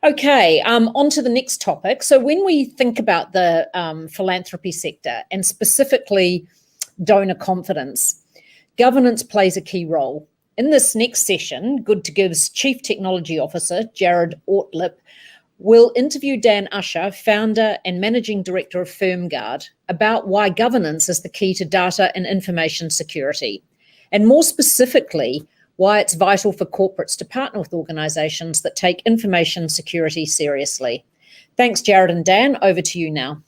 Okay, on to the next topic. So when we think about the philanthropy sector and specifically donor confidence, governance plays a key role. In this next session, Good to Give's Chief Technology Officer, Jared Ortlipp, will interview Dan Ussher, founder and managing director of FirmGuard, about why governance is the key to data and information security, and more specifically, why it's vital for corporates to partner with organisations that take information security seriously. Thanks, Jared and Dan. Over to you now.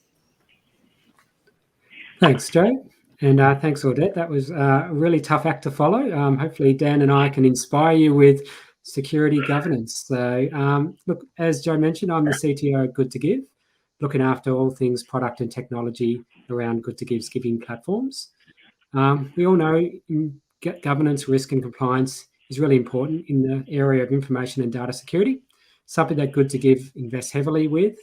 Thanks, Jo. And thanks, Audette. That was a really tough act to follow. Hopefully, Dan and I can inspire you with security governance. So, look, as Jo mentioned, I'm the CTO at Good to Give, looking after all things product and technology around Good to Give's giving platforms. We all know governance, risk and compliance is really important in the area of information and data security, something that Good to Give invests heavily with.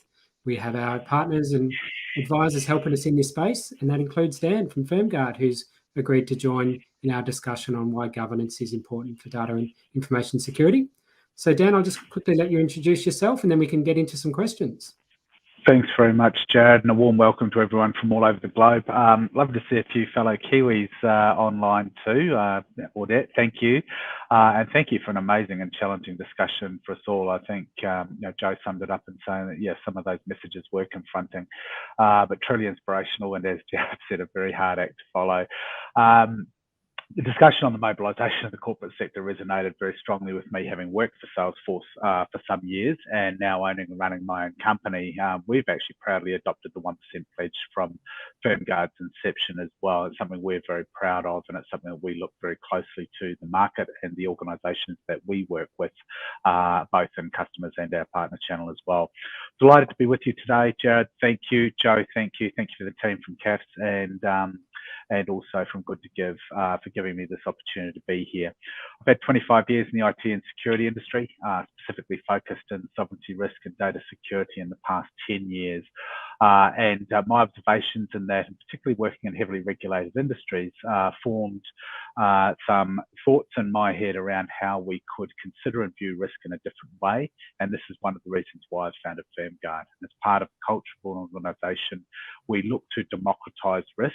We have our partners and advisors helping us in this space, and that includes Dan from FirmGuard, who's agreed to join in our discussion on why governance is important for data and information security. So Dan, I'll just quickly let you introduce yourself and then we can get into some questions. Thanks very much, Jared, and a warm welcome to everyone from all over the globe. Love to see a few fellow Kiwis online too. Audette, thank you. And thank you for an amazing and challenging discussion for us all. I think Jo summed it up in saying that, yes, some of those messages were confronting, but truly inspirational, and as Jared said, a very hard act to follow. The discussion on the mobilisation of the corporate sector resonated very strongly with me, having worked for Salesforce for some years and now owning and running my own company. We've actually proudly adopted the 1% pledge from FirmGuard's inception as well. It's something we're very proud of, and it's something that we look very closely to the market and the organisations that we work with, both in customers and our partner channel as well. Delighted to be with you today, Jared. Thank you. Jo, thank you. Thank you to the team from CAFS and also from Good to Give for giving me this opportunity to be here. I've had 25 years in the IT and security industry, specifically focused in sovereignty risk and data security in the past 10 years. And my observations in that, and particularly working in heavily regulated industries, formed some thoughts in my head around how we could consider and view risk in a different way. And this is one of the reasons why I founded FirmGuard. And as part of the culture of an organisation, we look to democratise risk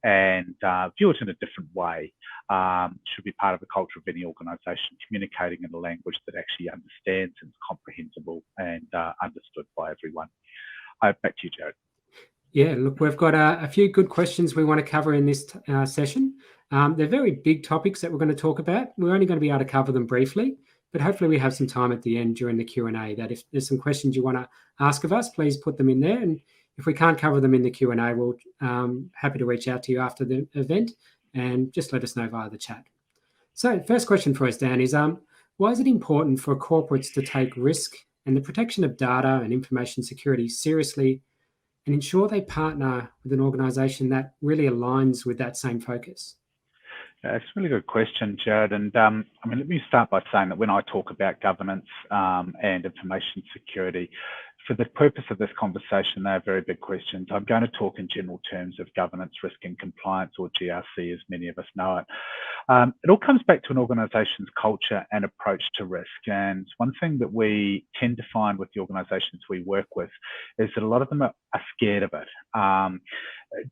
and view it in a different way. Should be part of the culture of any organisation, communicating in a language that actually understands and is comprehensible and understood by everyone. Back to you, Jared. Yeah, look, we've got a few good questions we want to cover in this session. They're very big topics that we're going to talk about. We're only going to be able to cover them briefly, but hopefully we have some time at the end during the Q&A that if there's some questions you want to ask of us, please put them in there. And if we can't cover them in the Q&A, we'll happy to reach out to you after the event and just let us know via the chat. So first question for us, Dan, is why is it important for corporates to take risk and the protection of data and information security seriously and ensure they partner with an organisation that really aligns with that same focus? Yeah, it's a really good question, Jared. And let me start by saying that when I talk about governance and information security, for the purpose of this conversation, they are very big questions. I'm going to talk in general terms of governance, risk and compliance, or GRC, as many of us know it. It all comes back to an organisation's culture and approach to risk. And one thing that we tend to find with the organisations we work with is that a lot of them are scared of it.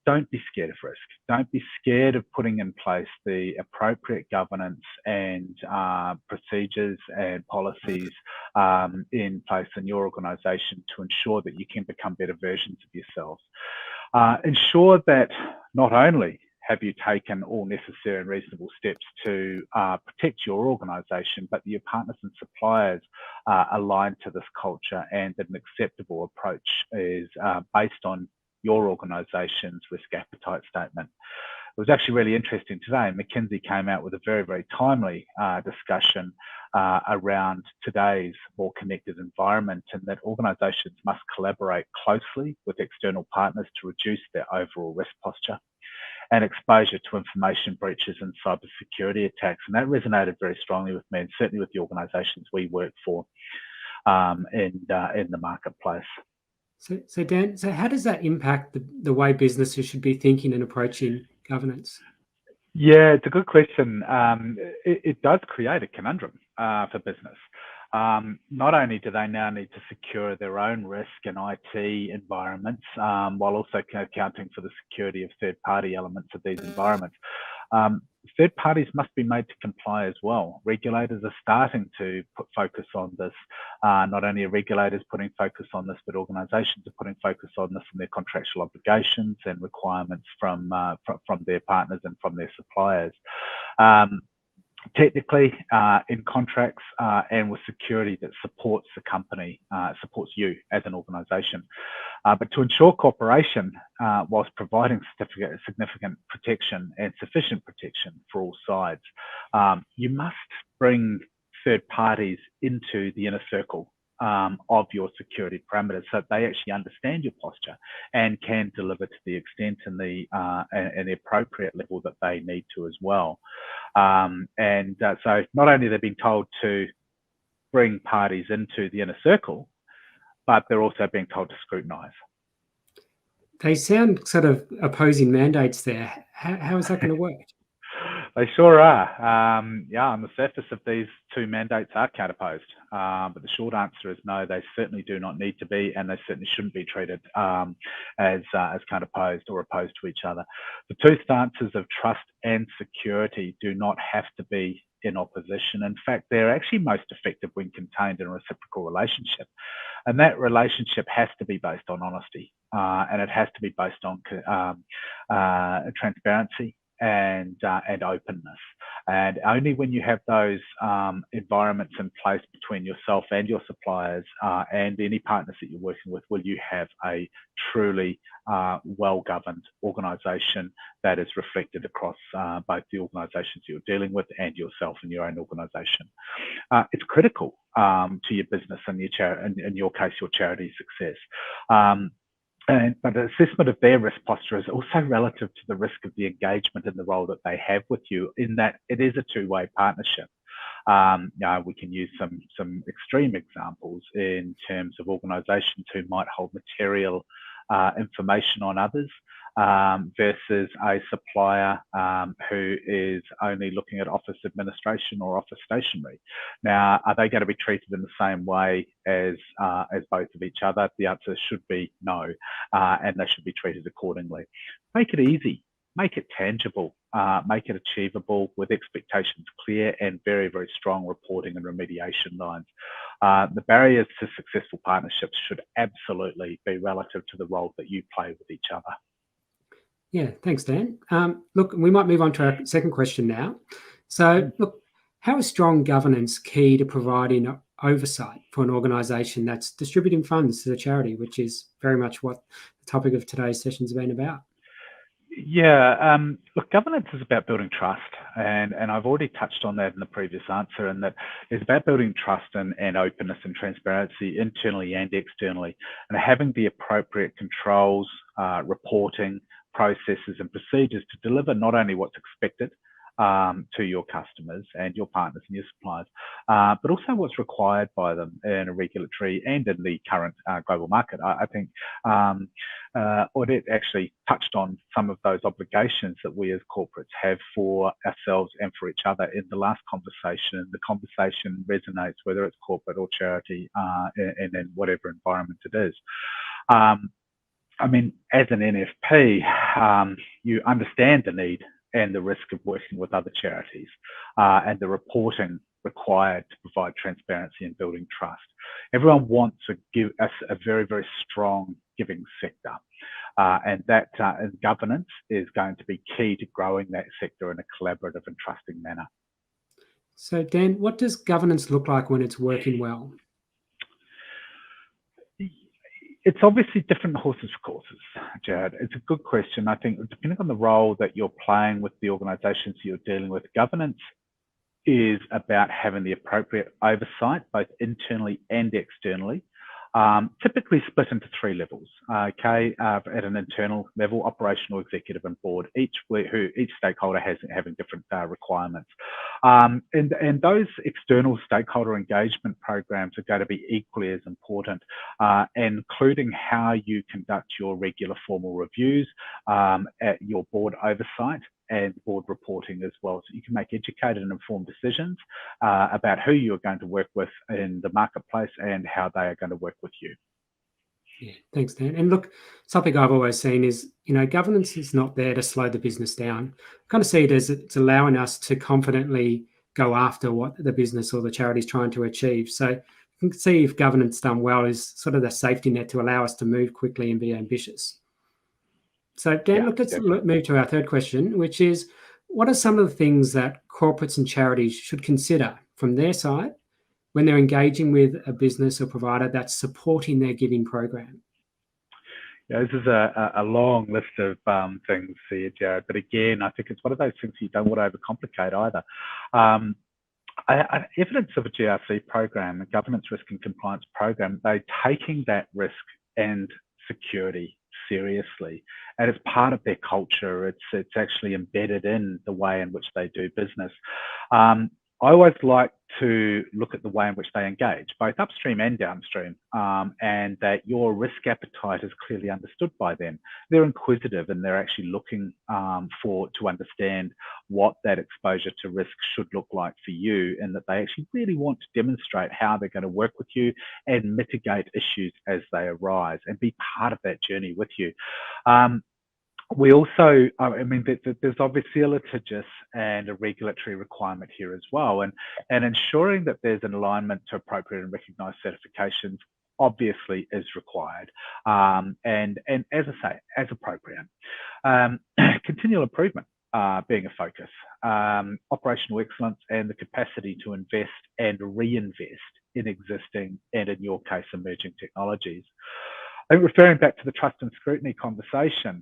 Don't be scared of risk. Don't be scared of putting in place the appropriate governance and procedures and policies in place in your organisation to ensure that you can become better versions of yourselves. Ensure that not only have you taken all necessary and reasonable steps to protect your organisation, but your partners and suppliers align to this culture and that an acceptable approach is based on your organisation's risk appetite statement. It was actually really interesting today. McKinsey came out with a very, very timely discussion around today's more connected environment, and that organisations must collaborate closely with external partners to reduce their overall risk posture and exposure to information breaches and cybersecurity attacks. And that resonated very strongly with me, and certainly with the organisations we work for in the marketplace. So Dan, how does that impact the way businesses should be thinking and approaching governance? Yeah, it's a good question. It does create a conundrum for business. not only do they now need to secure their own risk and IT environments, while also accounting for the security of third-party elements of these environments, third parties must be made to comply as well. Regulators are starting to put focus on this. Not only are regulators putting focus on this, but organisations are putting focus on this in their contractual obligations and requirements from their partners and from their suppliers. Technically, in contracts and with security that supports the company, supports you as an organisation. But to ensure cooperation, whilst providing significant protection and sufficient protection for all sides, you must bring third parties into the inner circle of your security parameters, so that they actually understand your posture and can deliver to the extent and the appropriate level that they need to as well. So not only are they being told to bring parties into the inner circle, but they're also being told to scrutinise. They sound sort of opposing mandates there. How is that going to work? They sure are. Yeah, on the surface of these two mandates are counterposed, but the short answer is no, they certainly do not need to be, and they certainly shouldn't be treated as counterposed or opposed to each other. The two stances of trust and security do not have to be in opposition. In fact, they're actually most effective when contained in a reciprocal relationship. And that relationship has to be based on honesty, and it has to be based on transparency and openness. And only when you have those environments in place between yourself and your suppliers and any partners that you're working with will you have a truly well-governed organisation that is reflected across both the organisations you're dealing with and yourself and your own organisation. It's critical to your business and in your case, your charity success. But an assessment of their risk posture is also relative to the risk of the engagement and the role that they have with you, in that it is a two-way partnership. We can use some extreme examples in terms of organisations who might hold material information on others versus a supplier who is only looking at office administration or office stationery. Now, are they going to be treated in the same way as both of each other? The answer should be no, and they should be treated accordingly. Make it easy, make it tangible, make it achievable with expectations clear and very, very strong reporting and remediation lines. The barriers to successful partnerships should absolutely be relative to the role that you play with each other. Yeah, thanks, Dan. Look, we might move on to our second question now. So, look, how is strong governance key to providing oversight for an organisation that's distributing funds to the charity, which is very much what the topic of today's session has been about? Yeah, look, governance is about building trust, and I've already touched on that in the previous answer, and that it's about building trust and openness and transparency internally and externally, and having the appropriate controls, reporting, processes and procedures to deliver not only what's expected to your customers and your partners and your suppliers, but also what's required by them in a regulatory and in the current global market. I think Ortlipp actually touched on some of those obligations that we as corporates have for ourselves and for each other in the last conversation. The conversation resonates whether it's corporate or charity and in whatever environment it is. I mean, as an NFP, you understand the need and the risk of working with other charities and the reporting required to provide transparency and building trust. Everyone wants to give us a very, very strong giving sector, and that governance is going to be key to growing that sector in a collaborative and trusting manner. So, Dan, what does governance look like when it's working well? It's obviously different horses for courses, Jared. It's a good question. I think depending on the role that you're playing with the organisations you're dealing with, governance is about having the appropriate oversight, both internally and externally, typically split into three levels. At an internal level, operational, executive, and board, each stakeholder having different requirements. And those external stakeholder engagement programs are going to be equally as important, including how you conduct your regular formal reviews, at your board oversight, and board reporting as well, so you can make educated and informed decisions about who you're going to work with in the marketplace and how they are going to work with you. Yeah, thanks, Dan. And look, something I've always seen is, governance is not there to slow the business down. I kind of see it as it's allowing us to confidently go after what the business or the charity is trying to achieve. So you can see if governance done well is sort of the safety net to allow us to move quickly and be ambitious. So Dan, look, let's move to our third question, which is, what are some of the things that corporates and charities should consider from their side when they're engaging with a business or provider that's supporting their giving program? Yeah, this is a long list of things here, Jared. But again, I think it's one of those things you don't want to overcomplicate either. Evidence of a GRC program, a governance risk and compliance program, they're taking that risk and security seriously, and it's part of their culture. It's actually embedded in the way in which they do business. I always like to look at the way in which they engage, both upstream and downstream, and that your risk appetite is clearly understood by them. They're inquisitive and they're actually looking to understand what that exposure to risk should look like for you, and that they actually really want to demonstrate how they're going to work with you and mitigate issues as they arise and be part of that journey with you. We also, there's obviously a litigious and a regulatory requirement here as well, and ensuring that there's an alignment to appropriate and recognised certifications obviously is required, and as I say, as appropriate. Continual improvement being a focus, operational excellence, and the capacity to invest and reinvest in existing and, in your case, emerging technologies. I think referring back to the trust and scrutiny conversation,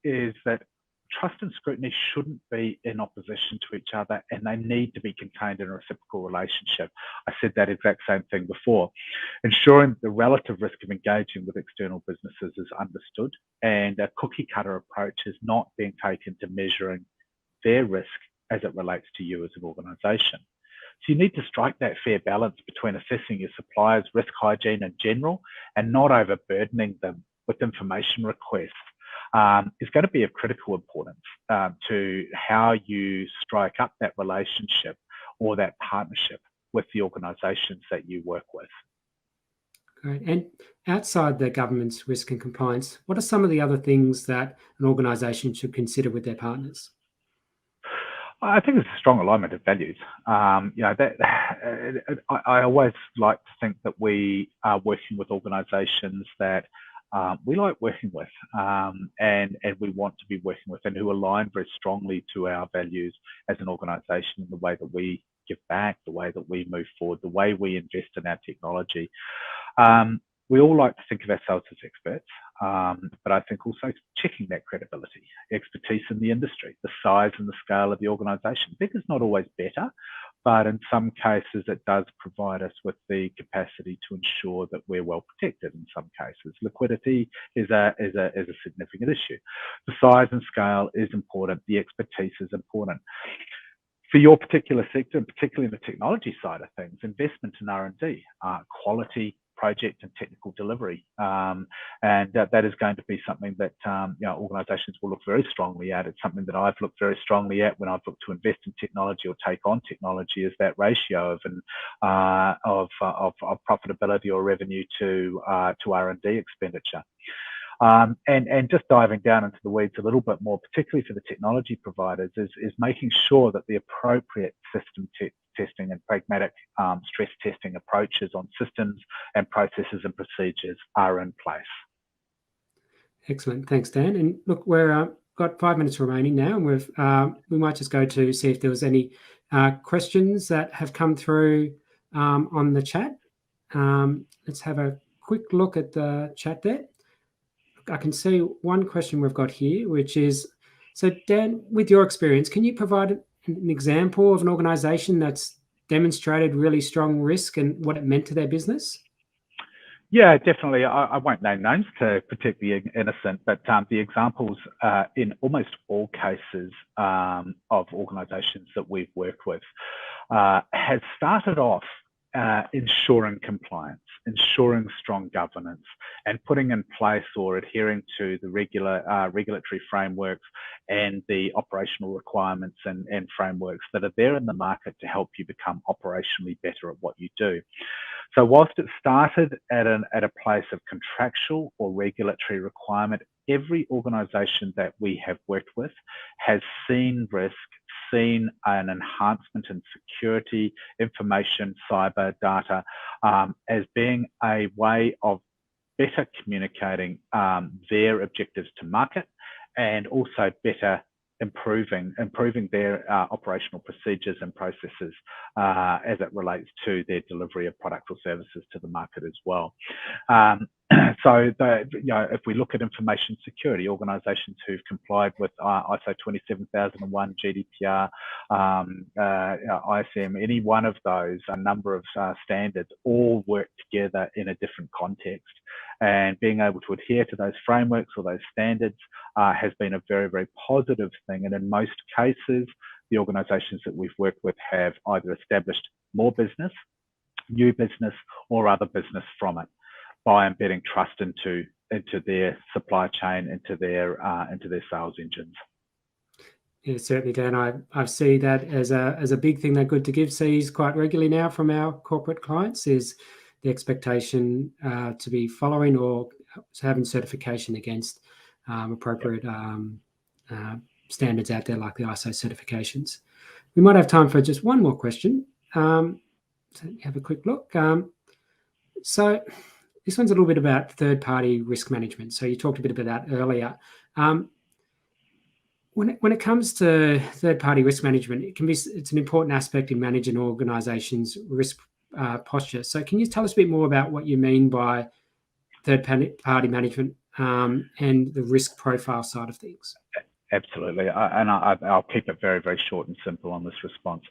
is that trust and scrutiny shouldn't be in opposition to each other, and they need to be contained in a reciprocal relationship. I said that exact same thing before. Ensuring the relative risk of engaging with external businesses is understood, and a cookie cutter approach is not being taken to measuring their risk as it relates to you as an organisation. So you need to strike that fair balance between assessing your suppliers' risk hygiene in general and not overburdening them with information requests. Is going to be of critical importance to how you strike up that relationship or that partnership with the organisations that you work with. Great. And outside the government's risk and compliance, what are some of the other things that an organisation should consider with their partners? I think it's a strong alignment of values. I always like to think that we are working with organisations that we like working with, and we want to be working with, and who align very strongly to our values as an organisation, in the way that we give back, the way that we move forward, the way we invest in our technology. We all like to think of ourselves as experts, but I think also checking that credibility, expertise in the industry, the size and the scale of the organisation. Bigger is not always better, but in some cases it does provide us with the capacity to ensure that we're well protected. In some cases, liquidity is a significant issue. The size and scale is important. The expertise is important. For your particular sector, and particularly in the technology side of things, investment in R&D, quality, project and technical delivery, and that is going to be something that organisations will look very strongly at. It's something that I've looked very strongly at when I've looked to invest in technology or take on technology, is that ratio of profitability or revenue to R&D expenditure. And just diving down into the weeds a little bit more, particularly for the technology providers, is making sure that the appropriate system testing and pragmatic stress testing approaches on systems and processes and procedures are in place. Excellent, thanks, Dan. And look, we're got 5 minutes remaining now, and we might just go to see if there was any questions that have come through on the chat. Let's have a quick look at the chat there. I can see one question we've got here, which is, so Dan, with your experience, can you provide an example of an organisation that's demonstrated really strong risk and what it meant to their business? Yeah, definitely. I won't name names to protect the innocent, but the examples in almost all cases of organisations that we've worked with has started off ensuring compliance ensuring strong governance and putting in place or adhering to the regulatory frameworks and the operational requirements and frameworks that are there in the market to help you become operationally better at what you do. So whilst it started at a place of contractual or regulatory requirement, every organisation that we have worked with has seen risk, seen an enhancement in security, information, cyber data as being a way of better communicating their objectives to market, and also better improving their operational procedures and processes as it relates to their delivery of products or services to the market as well. So, if we look at information security, organisations who've complied with ISO 27001, GDPR, ISM, any one of those, a number of standards, all work together in a different context. And being able to adhere to those frameworks or those standards has been a very, very positive thing. And in most cases, the organisations that we've worked with have either established more business, new business, or other business from it, by embedding trust into their supply chain, into their sales engines. Yeah, certainly, Dan. I see that as a big thing that Good to Give sees quite regularly now from our corporate clients, is the expectation to be following or having certification against appropriate standards out there, like the ISO certifications. We might have time for just one more question. So have a quick look. So this one's a little bit about third-party risk management. So you talked a bit about that earlier. When it comes to third-party risk management, it's an important aspect in managing an organisation's risk posture. So can you tell us a bit more about what you mean by third-party management and the risk profile side of things? Absolutely, I'll keep it very, very short and simple on this response.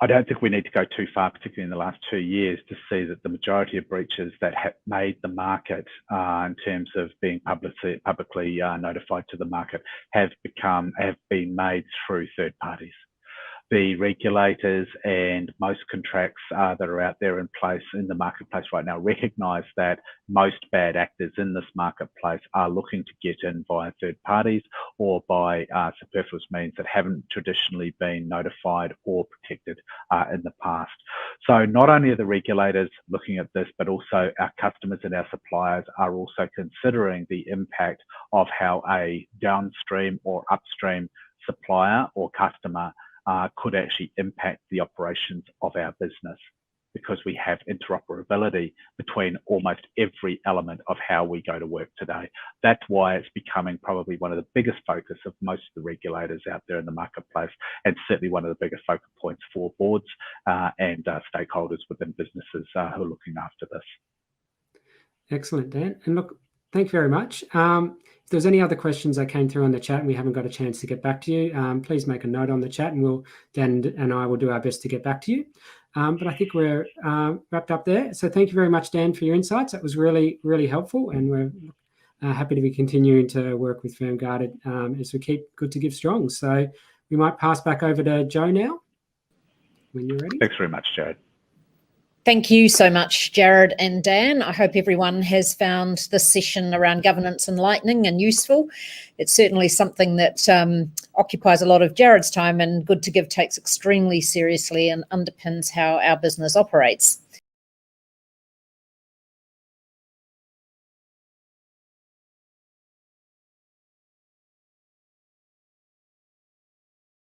I don't think we need to go too far, particularly in the last 2 years, to see that the majority of breaches that have made the market in terms of being publicly notified to the market have been made through third parties. The regulators and most contracts that are out there in place in the marketplace right now recognise that most bad actors in this marketplace are looking to get in via third parties or by superfluous means that haven't traditionally been notified or protected in the past. So not only are the regulators looking at this, but also our customers and our suppliers are also considering the impact of how a downstream or upstream supplier or customer could actually impact the operations of our business, because we have interoperability between almost every element of how we go to work today. That's why it's becoming probably one of the biggest focus of most of the regulators out there in the marketplace, and certainly one of the biggest focal points for boards and stakeholders within businesses who are looking after this. Excellent, Dan. And look, thank you very much. If there's any other questions that came through on the chat and we haven't got a chance to get back to you, please make a note on the chat, and Dan and I will do our best to get back to you. But I think we're wrapped up there. So thank you very much, Dan, for your insights. That was really, really helpful, and we're happy to be continuing to work with Firm Guarded as we keep Good to Give strong. So we might pass back over to Joe now, when you're ready. Thanks very much, Jared. Thank you so much, Jared and Dan. I hope everyone has found this session around governance enlightening and useful. It's certainly something that occupies a lot of Jared's time, and Good to Give takes extremely seriously and underpins how our business operates.